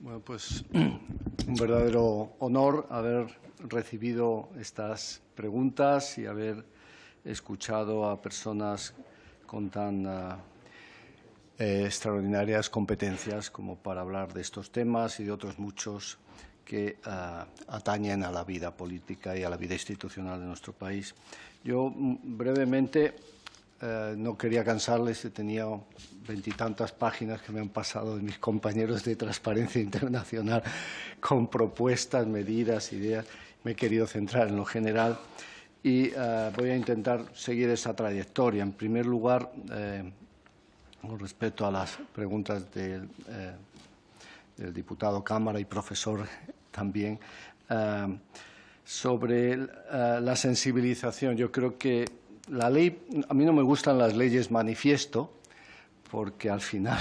Bueno, pues un verdadero honor haber recibido estas preguntas y haber escuchado a personas con tan extraordinarias competencias como para hablar de estos temas y de otros muchos que atañen a la vida política y a la vida institucional de nuestro país. Yo brevemente no quería cansarles, tenía 20 y tantas páginas que me han pasado de mis compañeros de Transparencia Internacional con propuestas, medidas, ideas. Me he querido centrar en lo general y voy a intentar seguir esa trayectoria. En primer lugar, con respecto a las preguntas del diputado Cámara y profesor también, sobre la sensibilización. Yo creo que la ley, a mí no me gustan las leyes manifiesto, porque al final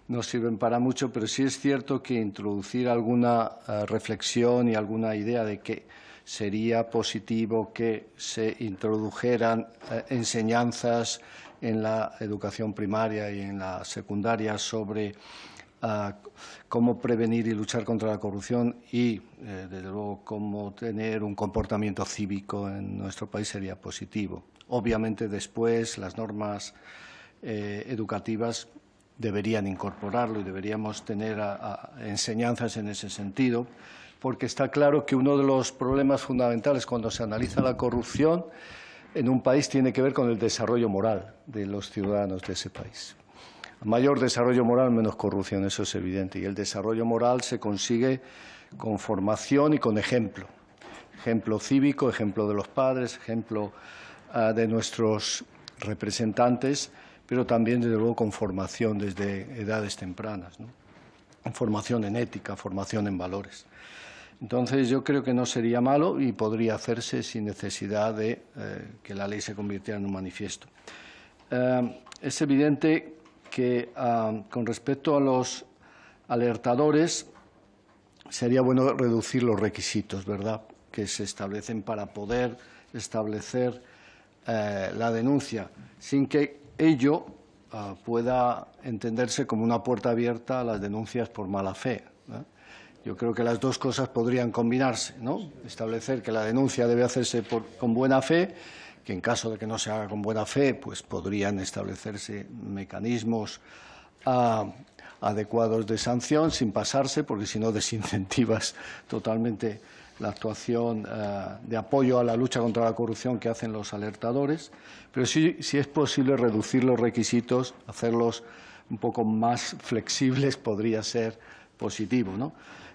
no sirven para mucho, pero sí es cierto que introducir alguna reflexión y alguna idea de que sería positivo que se introdujeran enseñanzas en la educación primaria y en la secundaria sobre cómo prevenir y luchar contra la corrupción y, desde luego, cómo tener un comportamiento cívico en nuestro país sería positivo. Obviamente, después, las normas educativas deberían incorporarlo y deberíamos tener enseñanzas en ese sentido, porque está claro que uno de los problemas fundamentales cuando se analiza la corrupción en un país tiene que ver con el desarrollo moral de los ciudadanos de ese país. A mayor desarrollo moral, menos corrupción, eso es evidente. Y el desarrollo moral se consigue con formación y con ejemplo. Ejemplo cívico, ejemplo de los padres, ejemplo de nuestros representantes, pero también, desde luego, con formación desde edades tempranas, ¿no? Formación en ética, formación en valores. Entonces, yo creo que no sería malo y podría hacerse sin necesidad de que la ley se convirtiera en un manifiesto. Es evidente que con respecto a los alertadores sería bueno reducir los requisitos, ¿verdad?, que se establecen para poder establecer la denuncia, sin que ello pueda entenderse como una puerta abierta a las denuncias por mala fe, ¿no? Yo creo que las dos cosas podrían combinarse, ¿no? Establecer que la denuncia debe hacerse con buena fe, que en caso de que no se haga con buena fe, pues podrían establecerse mecanismos adecuados de sanción sin pasarse, porque si no desincentivas totalmente la actuación de apoyo a la lucha contra la corrupción que hacen los alertadores. Pero sí es posible reducir los requisitos, hacerlos un poco más flexibles, podría ser positivo, ¿no?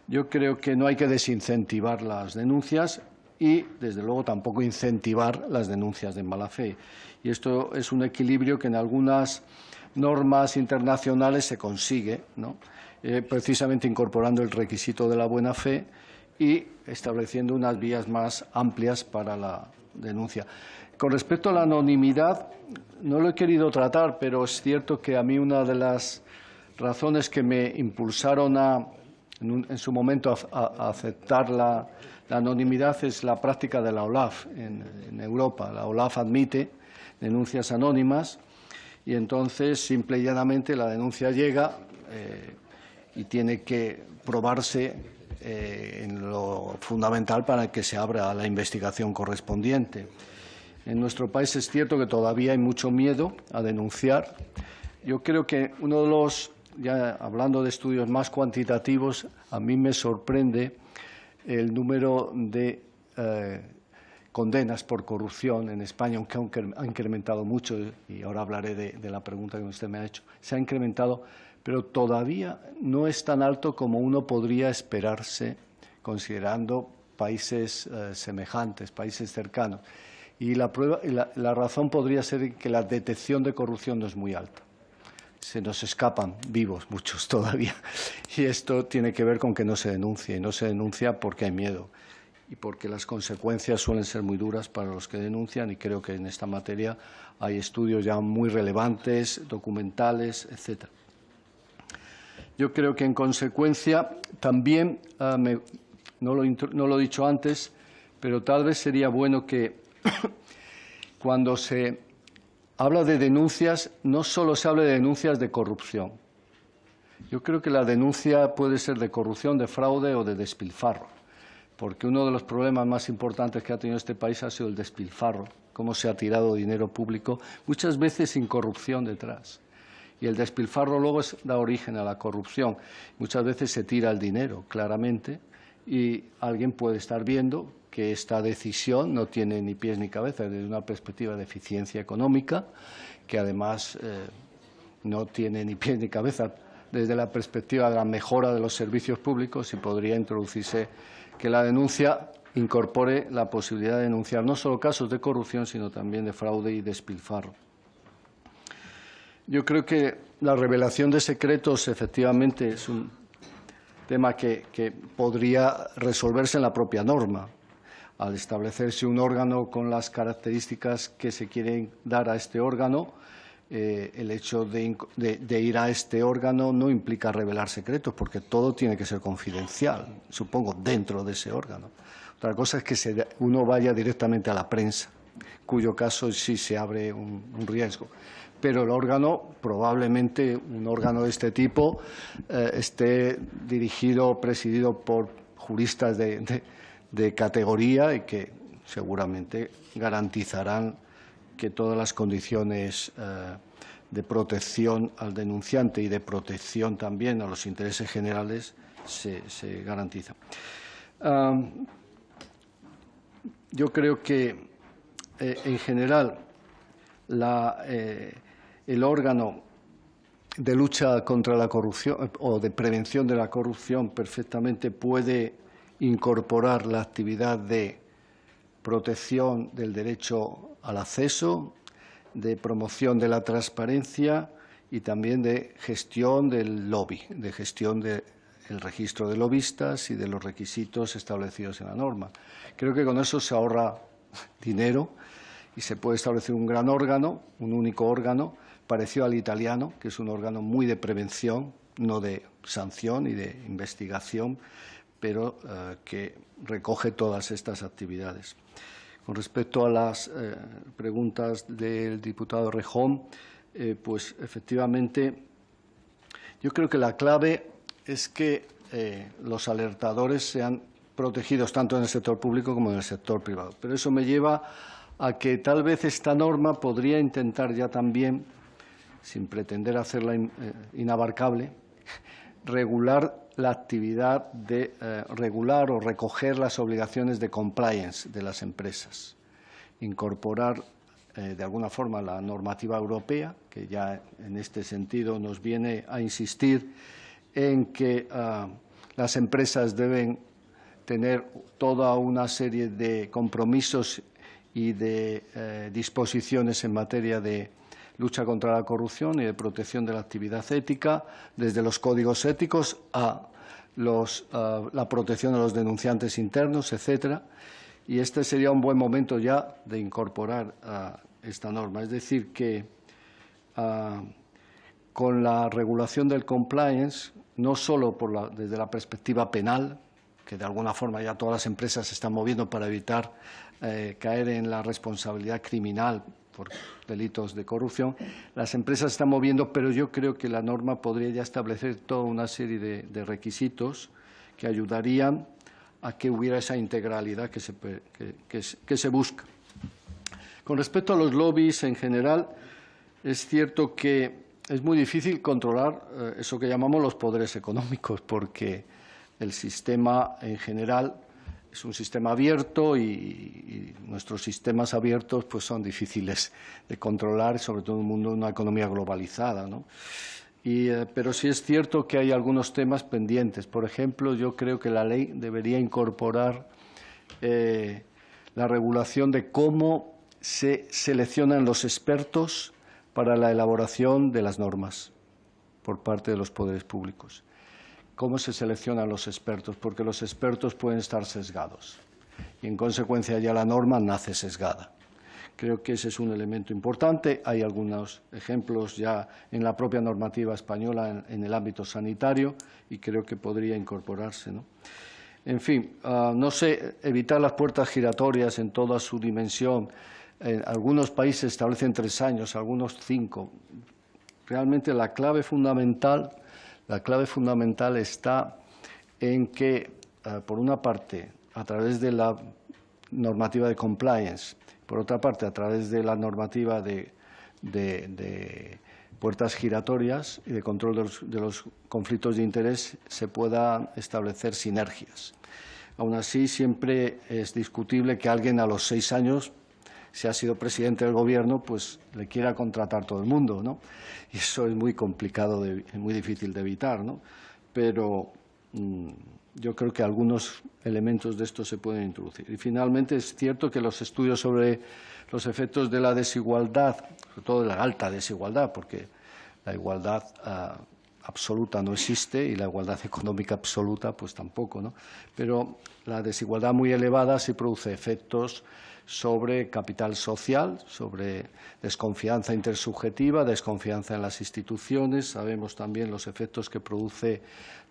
Yo creo que no hay que desincentivar las denuncias y, desde luego, tampoco incentivar las denuncias de mala fe. Y esto es un equilibrio que en algunas normas internacionales se consigue, ¿no? Precisamente incorporando el requisito de la buena fe y estableciendo unas vías más amplias para la denuncia. Con respecto a la anonimidad, no lo he querido tratar, pero es cierto que a mí una de las razones que me impulsaron en su momento a aceptar la anonimidad es la práctica de la OLAF en Europa. La OLAF admite denuncias anónimas y entonces, simple y llanamente, la denuncia llega y tiene que probarse en lo fundamental para que se abra la investigación correspondiente. En nuestro país es cierto que todavía hay mucho miedo a denunciar. Yo creo que uno de los, ya hablando de estudios más cuantitativos, a mí me sorprende el número de condenas por corrupción en España, aunque ha incrementado mucho, y ahora hablaré de la pregunta que usted me ha hecho. Se ha incrementado, pero todavía no es tan alto como uno podría esperarse, considerando países semejantes, países cercanos. Y la razón podría ser que la detección de corrupción no es muy alta. Se nos escapan vivos muchos todavía. Y esto tiene que ver con que no se denuncie. Y no se denuncia porque hay miedo y porque las consecuencias suelen ser muy duras para los que denuncian. Y creo que en esta materia hay estudios ya muy relevantes, documentales, etc. Yo creo que, en consecuencia, también, no lo he dicho antes, pero tal vez sería bueno que cuando se habla de denuncias, no solo se hable de denuncias de corrupción, Yo creo que la denuncia puede ser de corrupción, de fraude o de despilfarro, porque uno de los problemas más importantes que ha tenido este país ha sido el despilfarro, cómo se ha tirado dinero público, muchas veces sin corrupción detrás. Y el despilfarro luego da origen a la corrupción. Muchas veces se tira el dinero, claramente, y alguien puede estar viendo que esta decisión no tiene ni pies ni cabeza desde una perspectiva de eficiencia económica, que además no tiene ni pies ni cabeza desde la perspectiva de la mejora de los servicios públicos, y podría introducirse que la denuncia incorpore la posibilidad de denunciar no solo casos de corrupción, sino también de fraude y despilfarro. Yo creo que la revelación de secretos efectivamente es un tema que podría resolverse en la propia norma. Al establecerse un órgano con las características que se quieren dar a este órgano, el hecho de ir a este órgano no implica revelar secretos, porque todo tiene que ser confidencial, supongo, dentro de ese órgano. Otra cosa es que uno vaya directamente a la prensa, cuyo caso sí se abre un riesgo. Pero el órgano, probablemente un órgano de este tipo, esté dirigido, presidido por juristas de categoría, y que seguramente garantizarán que todas las condiciones de protección al denunciante y de protección también a los intereses generales se garantizan. Yo creo que, en general, el órgano de lucha contra la corrupción o de prevención de la corrupción perfectamente puede incorporar la actividad de protección del derecho al acceso, de promoción de la transparencia y también de gestión del lobby, de gestión del registro de lobistas y de los requisitos establecidos en la norma. Creo que con eso se ahorra dinero y se puede establecer un gran órgano, un único órgano, parecido al italiano, que es un órgano muy de prevención, no de sanción y de investigación, pero que recoge todas estas actividades. Con respecto a las preguntas del diputado Rejón, pues efectivamente yo creo que la clave es que los alertadores sean protegidos tanto en el sector público como en el sector privado. Pero eso me lleva a que tal vez esta norma podría intentar ya también, sin pretender hacerla inabarcable, regular la actividad de regular o recoger las obligaciones de compliance de las empresas, incorporar de alguna forma la normativa europea, que ya en este sentido nos viene a insistir en que las empresas deben tener toda una serie de compromisos y de disposiciones en materia de lucha contra la corrupción y de protección de la actividad ética, desde los códigos éticos a la protección de los denunciantes internos, etcétera. Y este sería un buen momento ya de incorporar esta norma. Es decir, que con la regulación del compliance, no solo desde la perspectiva penal, que de alguna forma ya todas las empresas se están moviendo para evitar caer en la responsabilidad criminal por delitos de corrupción, las empresas se están moviendo, pero yo creo que la norma podría ya establecer toda una serie de requisitos que ayudarían a que hubiera esa integralidad que se busca. Con respecto a los lobbies en general, es cierto que es muy difícil controlar eso que llamamos los poderes económicos, porque el sistema en general es un sistema abierto y nuestros sistemas abiertos pues son difíciles de controlar, sobre todo en un mundo de una economía globalizada, ¿no? Pero sí es cierto que hay algunos temas pendientes. Por ejemplo, yo creo que la ley debería incorporar la regulación de cómo se seleccionan los expertos para la elaboración de las normas por parte de los poderes públicos. ¿Cómo se seleccionan los expertos? Porque los expertos pueden estar sesgados y, en consecuencia, ya la norma nace sesgada. Creo que ese es un elemento importante. Hay algunos ejemplos ya en la propia normativa española en el ámbito sanitario y creo que podría incorporarse, ¿no? En fin, no sé, evitar las puertas giratorias en toda su dimensión. Algunos países establecen 3 años, algunos 5. Realmente la clave fundamental La clave fundamental está en que, por una parte, a través de la normativa de compliance, por otra parte, a través de la normativa de puertas giratorias y de control de los conflictos de interés, se puedan establecer sinergias. Aún así, siempre es discutible que alguien a los 6 años, si ha sido presidente del Gobierno, pues le quiera contratar todo el mundo, ¿no? Y eso es muy complicado, muy difícil de evitar, ¿no? Pero yo creo que algunos elementos de esto se pueden introducir. Y finalmente es cierto que los estudios sobre los efectos de la desigualdad, sobre todo de la alta desigualdad, porque la igualdad absoluta no existe y la igualdad económica absoluta pues tampoco, ¿no? Pero la desigualdad muy elevada sí produce efectos sobre capital social, sobre desconfianza intersubjetiva, desconfianza en las instituciones. Sabemos también los efectos que produce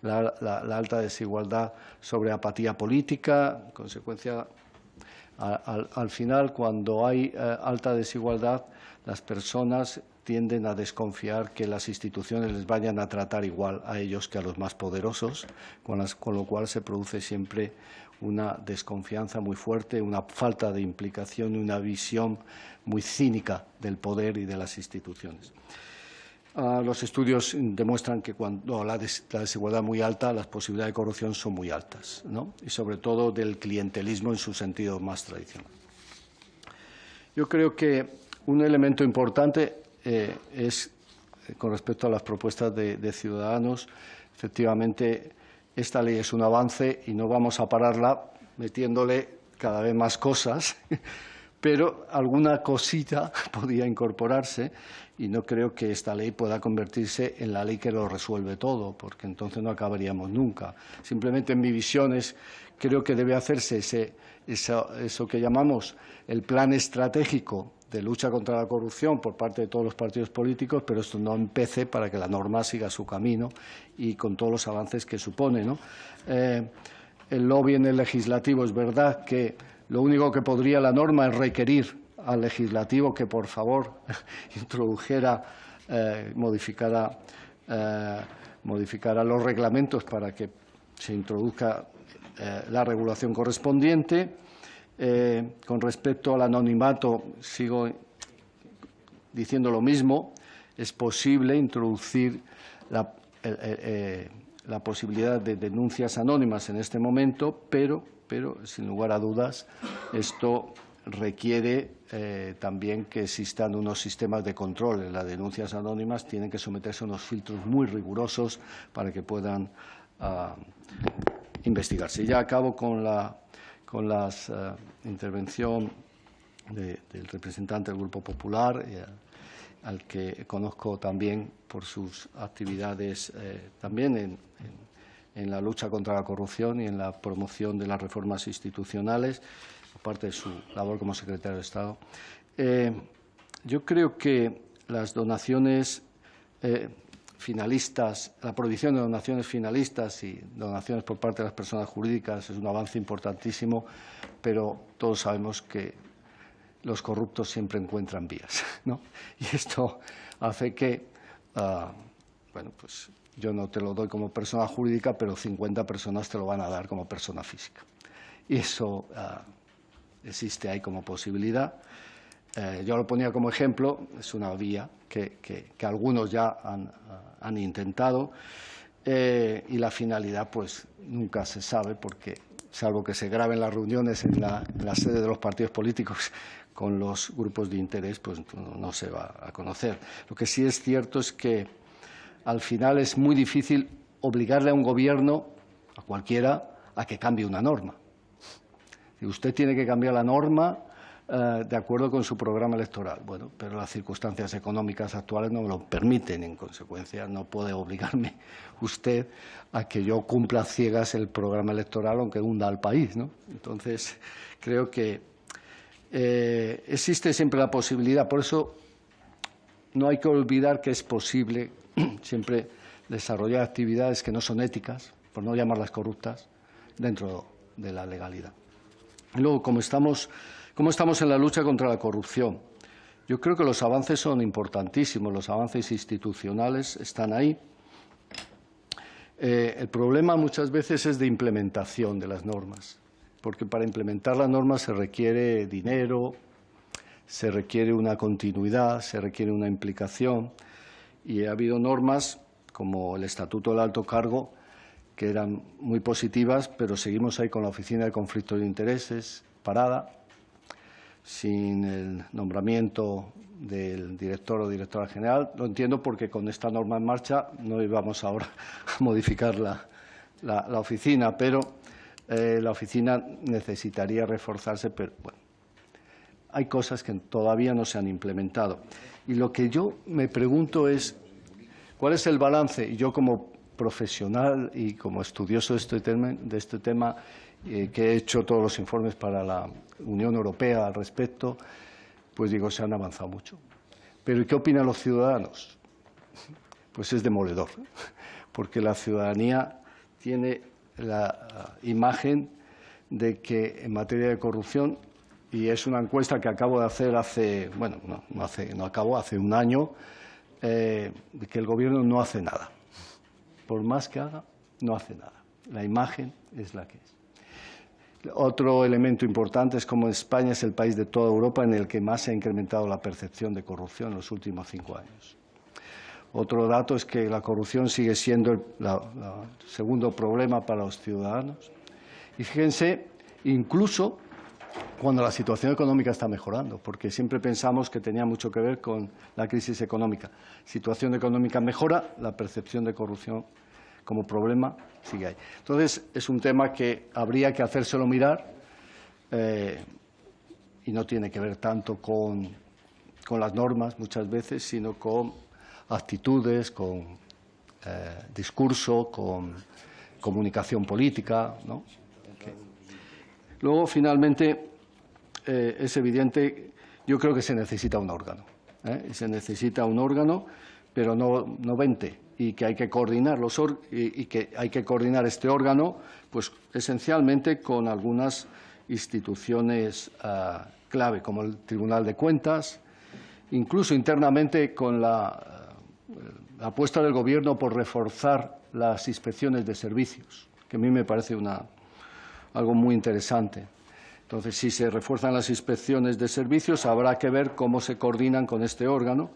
la alta desigualdad sobre apatía política. En consecuencia, al final, cuando hay alta desigualdad, las personas tienden a desconfiar que las instituciones les vayan a tratar igual a ellos que a los más poderosos, con lo cual se produce siempre una desconfianza muy fuerte, una falta de implicación y una visión muy cínica del poder y de las instituciones. Los estudios demuestran que cuando la desigualdad es muy alta, las posibilidades de corrupción son muy altas, ¿no? Y sobre todo del clientelismo en su sentido más tradicional. Yo creo que un elemento importante es, con respecto a las propuestas de Ciudadanos, efectivamente, esta ley es un avance y no vamos a pararla metiéndole cada vez más cosas, pero alguna cosita podría incorporarse y no creo que esta ley pueda convertirse en la ley que lo resuelve todo, porque entonces no acabaríamos nunca. Simplemente en mi visión creo que debe hacerse eso que llamamos el plan estratégico de lucha contra la corrupción por parte de todos los partidos políticos, pero esto no empece para que la norma siga su camino y con todos los avances que supone, ¿no? El lobby en el legislativo, es verdad que lo único que podría la norma es requerir al legislativo que, por favor, introdujera, modificara los reglamentos para que se introduzca la regulación correspondiente. Con respecto al anonimato, sigo diciendo lo mismo. Es posible introducir la posibilidad de denuncias anónimas en este momento, pero sin lugar a dudas, esto requiere también que existan unos sistemas de control. Las denuncias anónimas tienen que someterse a unos filtros muy rigurosos para que puedan investigarse. Ya acabo con la intervención del representante del Grupo Popular, al que conozco también por sus actividades también en la lucha contra la corrupción y en la promoción de las reformas institucionales, aparte de su labor como secretario de Estado. Yo creo que las donaciones finalistas, la prohibición de donaciones finalistas y donaciones por parte de las personas jurídicas es un avance importantísimo, pero todos sabemos que los corruptos siempre encuentran vías, ¿no? Y esto hace que, bueno, pues yo no te lo doy como persona jurídica, pero 50 personas te lo van a dar como persona física. Y eso existe ahí como posibilidad. Yo lo ponía como ejemplo, es una vía que algunos ya han intentado y la finalidad pues nunca se sabe porque, salvo que se graben las reuniones en la sede de los partidos políticos con los grupos de interés, pues no se va a conocer. Lo que sí es cierto es que al final es muy difícil obligarle a un gobierno, a cualquiera, a que cambie una norma. Y usted tiene que cambiar la norma de acuerdo con su programa electoral. Bueno, pero las circunstancias económicas actuales no me lo permiten. En consecuencia, no puede obligarme usted a que yo cumpla a ciegas el programa electoral, aunque hunda al país, ¿no? Entonces, creo que existe siempre la posibilidad. Por eso, no hay que olvidar que es posible siempre desarrollar actividades que no son éticas, por no llamarlas corruptas, dentro de la legalidad. Y luego, ¿cómo estamos en la lucha contra la corrupción? Yo creo que los avances son importantísimos, los avances institucionales están ahí. El problema muchas veces es de implementación de las normas, porque para implementar las normas se requiere dinero, se requiere una continuidad, se requiere una implicación, y ha habido normas como el Estatuto del Alto Cargo que eran muy positivas, pero seguimos ahí con la Oficina de Conflictos de Intereses parada, sin el nombramiento del director o directora general. Lo entiendo porque con esta norma en marcha no íbamos ahora a modificar la oficina, pero la oficina necesitaría reforzarse, pero bueno, hay cosas que todavía no se han implementado. Y lo que yo me pregunto es, ¿cuál es el balance? Y yo como profesional y como estudioso de este tema, que he hecho todos los informes para la Unión Europea al respecto, pues digo, se han avanzado mucho. Pero ¿y qué opinan los ciudadanos? Pues es demoledor, porque la ciudadanía tiene la imagen de que en materia de corrupción, y es una encuesta que acabo de hacer hace un año, de que el Gobierno no hace nada. Por más que haga, no hace nada. La imagen es la que es. Otro elemento importante es cómo España es el país de toda Europa en el que más se ha incrementado la percepción de corrupción en los últimos 5 años. Otro dato es que la corrupción sigue siendo el segundo problema para los ciudadanos. Y fíjense, incluso cuando la situación económica está mejorando, porque siempre pensamos que tenía mucho que ver con la crisis económica. Situación económica mejora, la percepción de corrupción como problema sigue ahí. Entonces, es un tema que habría que hacérselo mirar y no tiene que ver tanto con las normas muchas veces, sino con actitudes, con discurso, con comunicación política, ¿no? Luego, finalmente, es evidente, yo creo que se necesita un órgano. Se necesita un órgano, pero no 20, y que hay que coordinar y que hay que coordinar este órgano, pues esencialmente con algunas instituciones clave, como el Tribunal de Cuentas, incluso internamente con la apuesta del Gobierno por reforzar las inspecciones de servicios, que a mí me parece algo muy interesante. Entonces, si se refuerzan las inspecciones de servicios, habrá que ver cómo se coordinan con este órgano.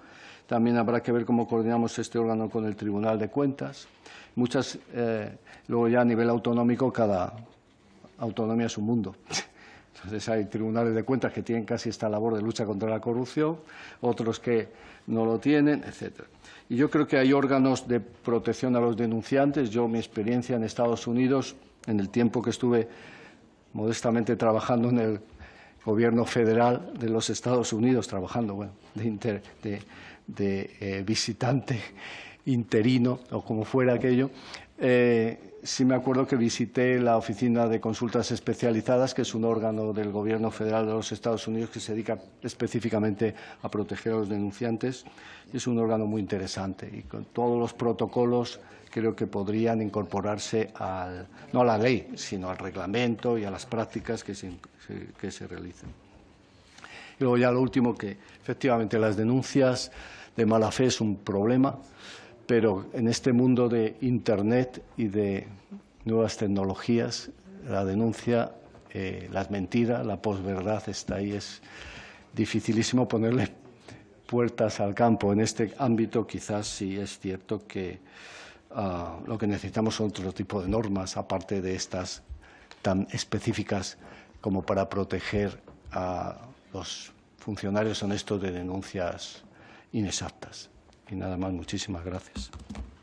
También habrá que ver cómo coordinamos este órgano con el Tribunal de Cuentas. Luego ya a nivel autonómico, cada autonomía es un mundo. Entonces hay tribunales de cuentas que tienen casi esta labor de lucha contra la corrupción, otros que no lo tienen, etcétera. Y yo creo que hay órganos de protección a los denunciantes. Yo, mi experiencia en Estados Unidos, en el tiempo que estuve modestamente trabajando en el Gobierno federal de los Estados Unidos, trabajando de visitante interino o como fuera aquello, sí me acuerdo que visité la Oficina de Consultas Especializadas, que es un órgano del Gobierno federal de los Estados Unidos que se dedica específicamente a proteger a los denunciantes. Es un órgano muy interesante y con todos los protocolos creo que podrían incorporarse no a la ley, sino al reglamento y a las prácticas que se realicen. Y luego ya lo último, que efectivamente las denuncias de mala fe es un problema, pero en este mundo de Internet y de nuevas tecnologías, la denuncia, las mentiras, la posverdad está ahí. Es dificilísimo ponerle puertas al campo. En este ámbito quizás sí es cierto que lo que necesitamos son otro tipo de normas, aparte de estas tan específicas como para proteger a los funcionarios honestos de denuncias inexactas. Y nada más, muchísimas gracias.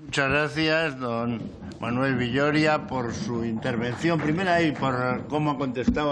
Muchas gracias, don Manuel Villoria, por su intervención primera y por cómo ha contestado